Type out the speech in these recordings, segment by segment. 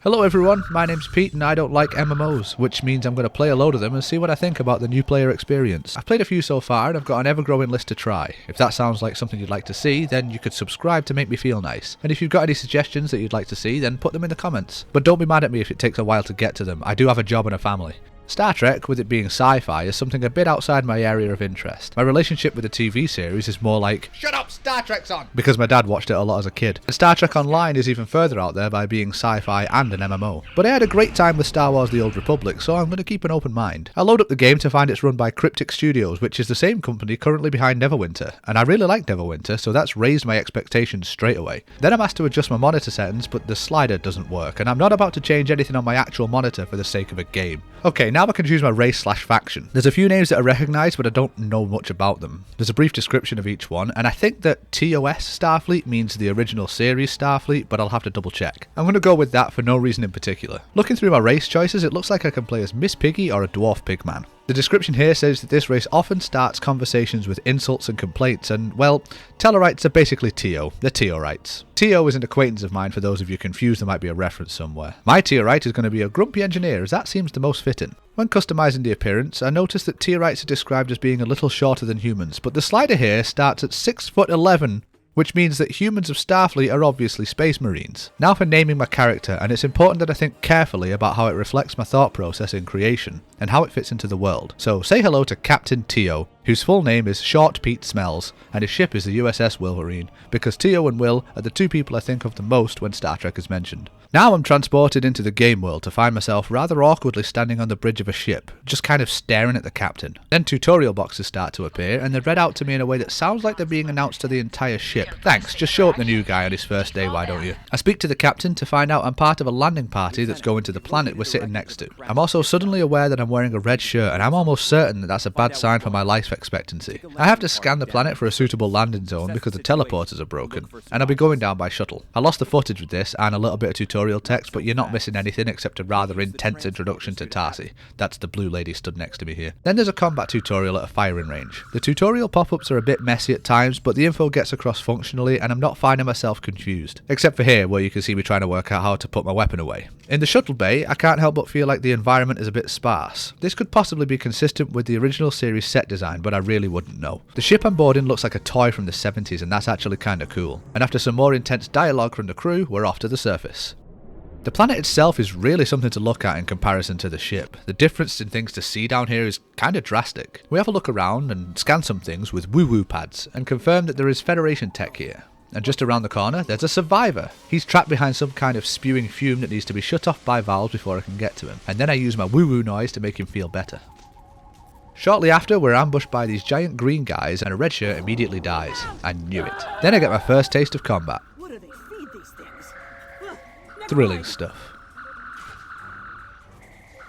Hello everyone, my name's Pete and I don't like MMOs, which means I'm going to play a load of them and see what I think about the new player experience. I've played a few so far and I've got an ever-growing list to try. If that sounds like something you'd like to see, then you could subscribe to make me feel nice. And if you've got any suggestions that you'd like to see, then put them in the comments. But don't be mad at me if it takes a while to get to them, I do have a job and a family. Star Trek, with it being sci-fi, is something a bit outside my area of interest. My relationship with the TV series is more like, "Shut up, Star Trek's on!" because my dad watched it a lot as a kid. And Star Trek Online is even further out there by being sci-fi and an MMO. But I had a great time with Star Wars The Old Republic, so I'm going to keep an open mind. I load up the game to find it's run by Cryptic Studios, which is the same company currently behind Neverwinter, and I really like Neverwinter, so that's raised my expectations straight away. Then I'm asked to adjust my monitor settings, but the slider doesn't work, and I'm not about to change anything on my actual monitor for the sake of a game. Okay, now I can choose my race/faction. There's a few names that are recognised, but I don't know much about them. There's a brief description of each one, and I think that TOS Starfleet means the original series Starfleet, but I'll have to double check. I'm going to go with that for no reason in particular. Looking through my race choices, it looks like I can play as Miss Piggy or a Dwarf Pigman. The description here says that this race often starts conversations with insults and complaints, and, well, Tellarites are basically Teo. They're Teorites. Teo is an acquaintance of mine for those of you confused, there might be a reference somewhere. My Teorite is going to be a grumpy engineer, as that seems the most fitting. When customising the appearance, I noticed that Teorites are described as being a little shorter than humans, but the slider here starts at 6'11", which means that humans of Starfleet are obviously space marines. Now for naming my character, and it's important that I think carefully about how it reflects my thought process in creation, and how it fits into the world. So say hello to Captain Teo, whose full name is Short Pete Smells, and his ship is the USS Wolverine, because Teo and Will are the two people I think of the most when Star Trek is mentioned. Now I'm transported into the game world to find myself rather awkwardly standing on the bridge of a ship, just kind of staring at the captain. Then tutorial boxes start to appear, and they're read out to me in a way that sounds like they're being announced to the entire ship. Thanks, just show up the new guy on his first day, why don't you? I speak to the captain to find out I'm part of a landing party that's going to the planet we're sitting next to. I'm also suddenly aware that I'm wearing a red shirt, and I'm almost certain that that's a bad sign for my life expectancy. I have to scan the planet for a suitable landing zone because the teleporters are broken, and I'll be going down by shuttle. I lost the footage with this and a little bit of tutorial text, but you're not missing anything except a rather intense introduction to Tarsi. That's the blue lady stood next to me here. Then there's a combat tutorial at a firing range. The tutorial pop-ups are a bit messy at times, but the info gets across functionally and I'm not finding myself confused. Except for here, where you can see me trying to work out how to put my weapon away. In the shuttle bay, I can't help but feel like the environment is a bit sparse. This could possibly be consistent with the original series set design, but I really wouldn't know. The ship I'm boarding looks like a toy from the 70s, and that's actually kinda cool. And after some more intense dialogue from the crew, we're off to the surface. The planet itself is really something to look at in comparison to the ship. The difference in things to see down here is kinda drastic. We have a look around and scan some things with woo-woo pads, and confirm that there is Federation tech here. And just around the corner, there's a survivor. He's trapped behind some kind of spewing fume that needs to be shut off by valves before I can get to him. And then I use my woo-woo noise to make him feel better. Shortly after, we're ambushed by these giant green guys and a red shirt immediately dies. I knew it. Then I get my first taste of combat. What do they feed these things? Thrilling stuff.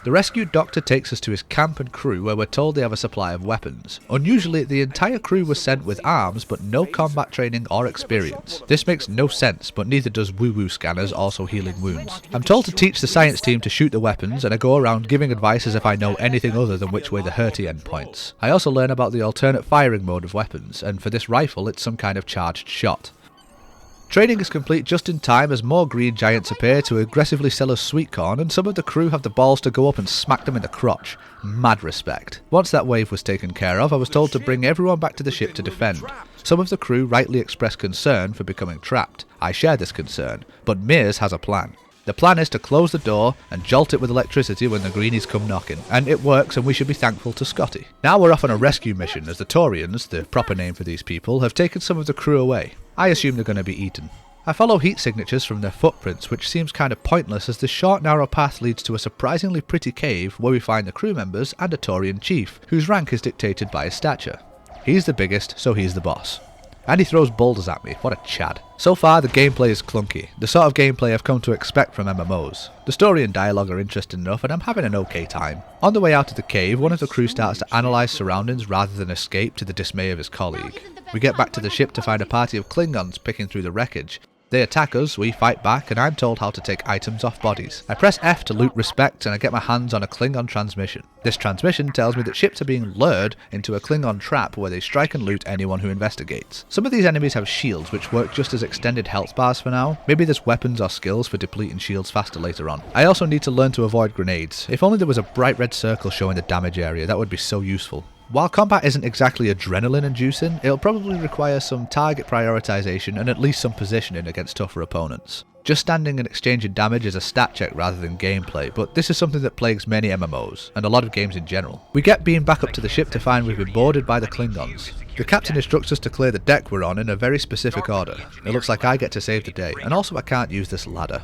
The rescued doctor takes us to his camp and crew where we're told they have a supply of weapons. Unusually, the entire crew was sent with arms but no combat training or experience. This makes no sense, but neither does woo-woo scanners also healing wounds. I'm told to teach the science team to shoot the weapons, and I go around giving advice as if I know anything other than which way the hurty end points. I also learn about the alternate firing mode of weapons, and for this rifle it's some kind of charged shot. Training is complete just in time as more green giants appear to aggressively sell us sweet corn, and some of the crew have the balls to go up and smack them in the crotch. Mad respect. Once that wave was taken care of, I was told to bring everyone back to the ship to defend. Some of the crew rightly expressed concern for becoming trapped. I share this concern, but Mears has a plan. The plan is to close the door and jolt it with electricity when the greenies come knocking, and it works, and we should be thankful to Scotty. Now we're off on a rescue mission as the Taurians, the proper name for these people, have taken some of the crew away. I assume they're going to be eaten. I follow heat signatures from their footprints, which seems kind of pointless as the short narrow path leads to a surprisingly pretty cave where we find the crew members and a Taurian chief, whose rank is dictated by his stature. He's the biggest, so he's the boss. And he throws boulders at me, what a chad. So far the gameplay is clunky, the sort of gameplay I've come to expect from MMOs. The story and dialogue are interesting enough and I'm having an okay time. On the way out of the cave, one of the crew starts to analyse surroundings rather than escape, to the dismay of his colleague. We get back to the ship to find a party of Klingons picking through the wreckage. They attack us, we fight back, and I'm told how to take items off bodies. I press F to loot respect and I get my hands on a Klingon transmission. This transmission tells me that ships are being lured into a Klingon trap where they strike and loot anyone who investigates. Some of these enemies have shields which work just as extended health bars for now. Maybe there's weapons or skills for depleting shields faster later on. I also need to learn to avoid grenades. If only there was a bright red circle showing the damage area, that would be so useful. While combat isn't exactly adrenaline inducing, it'll probably require some target prioritization and at least some positioning against tougher opponents. Just standing and exchanging damage is a stat check rather than gameplay, but this is something that plagues many MMOs, and a lot of games in general. We get beamed back up to the ship to find we've been boarded by the Klingons. The captain instructs us to clear the deck we're on in a very specific order. It looks like I get to save the day, and also I can't use this ladder.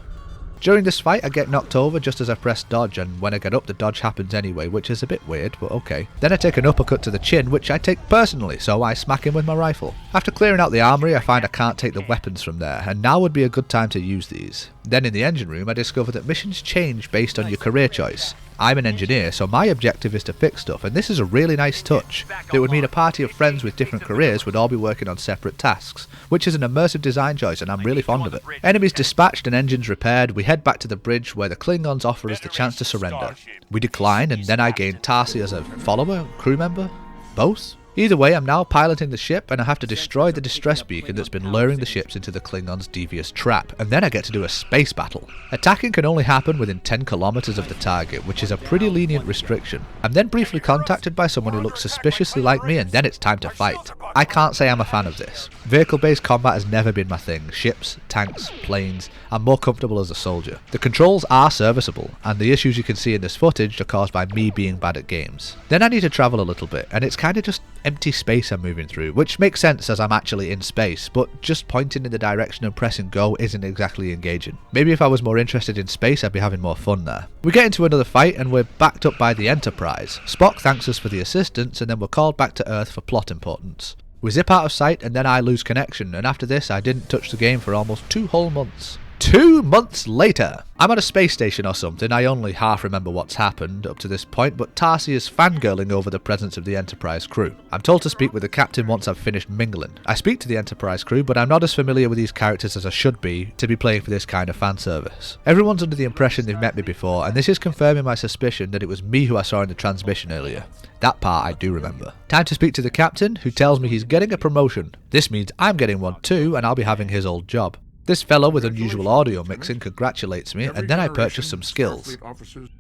During this fight I get knocked over just as I press dodge, and when I get up the dodge happens anyway, which is a bit weird, but okay. Then I take an uppercut to the chin, which I take personally, so I smack him with my rifle. After clearing out the armory I find I can't take the weapons from there, and now would be a good time to use these. Then in the engine room I discover that missions change based on your career choice. I'm an engineer, so my objective is to fix stuff, and this is a really nice touch. It would mean a party of friends with different careers would all be working on separate tasks, which is an immersive design choice and I'm really fond of it. Enemies dispatched and engines repaired, we head back to the bridge where the Klingons offer us the chance to surrender. We decline, and then I gain Tarsi as a follower, crew member, both? Either way, I'm now piloting the ship and I have to destroy the distress beacon that's been luring the ships into the Klingons' devious trap, and then I get to do a space battle. Attacking can only happen within 10 kilometers of the target, which is a pretty lenient restriction. I'm then briefly contacted by someone who looks suspiciously like me, and then it's time to fight. I can't say I'm a fan of this. Vehicle-based combat has never been my thing. Ships, tanks, planes. I'm more comfortable as a soldier. The controls are serviceable, and the issues you can see in this footage are caused by me being bad at games. Then I need to travel a little bit, and it's kind of just empty space I'm moving through, which makes sense as I'm actually in space, but just pointing in the direction and pressing go isn't exactly engaging. Maybe if I was more interested in space I'd be having more fun there. We get into another fight and we're backed up by the Enterprise. Spock thanks us for the assistance and then we're called back to Earth for plot importance. We zip out of sight and then I lose connection, and after this I didn't touch the game for almost 2 whole months. 2 months later! I'm at a space station or something. I only half remember what's happened up to this point, but Tarsi is fangirling over the presence of the Enterprise crew. I'm told to speak with the captain once I've finished mingling. I speak to the Enterprise crew, but I'm not as familiar with these characters as I should be to be playing for this kind of fan service. Everyone's under the impression they've met me before, and this is confirming my suspicion that it was me who I saw in the transmission earlier. That part I do remember. Time to speak to the captain, who tells me he's getting a promotion. This means I'm getting one too, and I'll be having his old job. This fellow with unusual audio mixing congratulates me, and then I purchase some skills.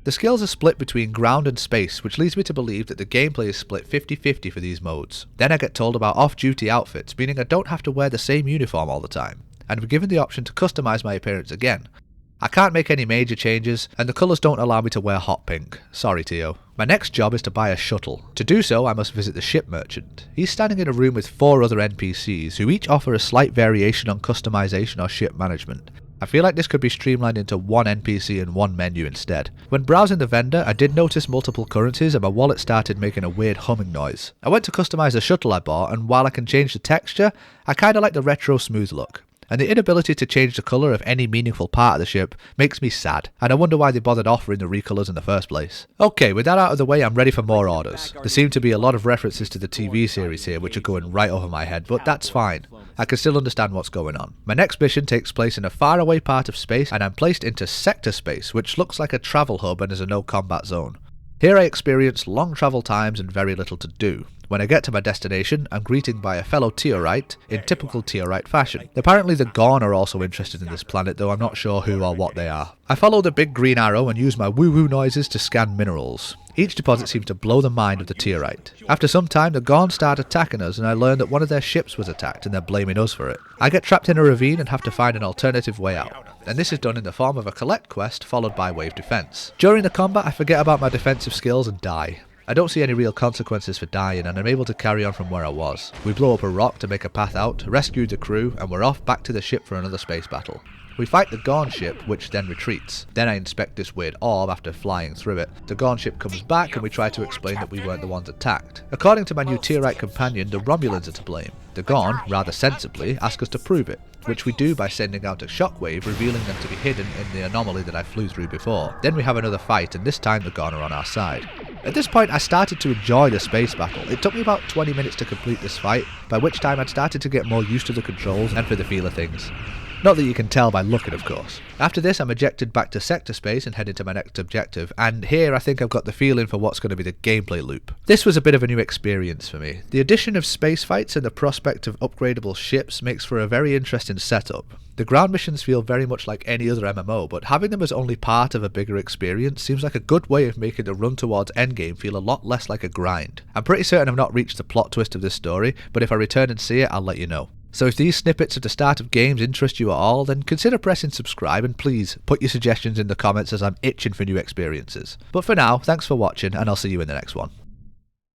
The skills are split between ground and space, which leads me to believe that the gameplay is split 50-50 for these modes. Then I get told about off-duty outfits, meaning I don't have to wear the same uniform all the time, and we're given the option to customize my appearance again. I can't make any major changes, and the colours don't allow me to wear hot pink. Sorry, Tio. My next job is to buy a shuttle. To do so, I must visit the ship merchant. He's standing in a room with 4 other NPCs, who each offer a slight variation on customization or ship management. I feel like this could be streamlined into one NPC and one menu instead. When browsing the vendor, I did notice multiple currencies and my wallet started making a weird humming noise. I went to customize the shuttle I bought, and while I can change the texture, I kinda like the retro smooth look. And the inability to change the colour of any meaningful part of the ship makes me sad, and I wonder why they bothered offering the recolours in the first place. Okay, with that out of the way, I'm ready for more orders. There seem to be a lot of references to the TV series here which are going right over my head, but that's fine. I can still understand what's going on. My next mission takes place in a faraway part of space, and I'm placed into sector space, which looks like a travel hub and is a no combat zone. Here I experience long travel times and very little to do. When I get to my destination, I'm greeted by a fellow Tiorite in typical Tiorite fashion. Apparently the Gorn are also interested in this planet, though I'm not sure who or what they are. I follow the big green arrow and use my woo-woo noises to scan minerals. Each deposit seems to blow the mind of the Tiorite. After some time, the Gorn start attacking us, and I learn that one of their ships was attacked and they're blaming us for it. I get trapped in a ravine and have to find an alternative way out. And this is done in the form of a collect quest followed by wave defense. During the combat, I forget about my defensive skills and die. I don't see any real consequences for dying, and I'm able to carry on from where I was. We blow up a rock to make a path out, rescue the crew, and we're off back to the ship for another space battle. We fight the Gorn ship, which then retreats. Then I inspect this weird orb after flying through it. The Gorn ship comes back and we try to explain that we weren't the ones attacked. According to my new Tiorite companion, the Romulans are to blame. The Gorn, rather sensibly, ask us to prove it, which we do by sending out a shockwave, revealing them to be hidden in the anomaly that I flew through before. Then we have another fight, and this time the Gorn are on our side. At this point I started to enjoy the space battle. It took me about 20 minutes to complete this fight, by which time I'd started to get more used to the controls and for the feel of things. Not that you can tell by looking, of course. After this, I'm ejected back to sector space and headed to my next objective, and here I think I've got the feeling for what's going to be the gameplay loop. This was a bit of a new experience for me. The addition of space fights and the prospect of upgradable ships makes for a very interesting setup. The ground missions feel very much like any other MMO, but having them as only part of a bigger experience seems like a good way of making the run towards endgame feel a lot less like a grind. I'm pretty certain I've not reached the plot twist of this story, but if I return and see it, I'll let you know. So if these snippets at the start of games interest you at all, then consider pressing subscribe and please put your suggestions in the comments as I'm itching for new experiences. But for now, thanks for watching and I'll see you in the next one.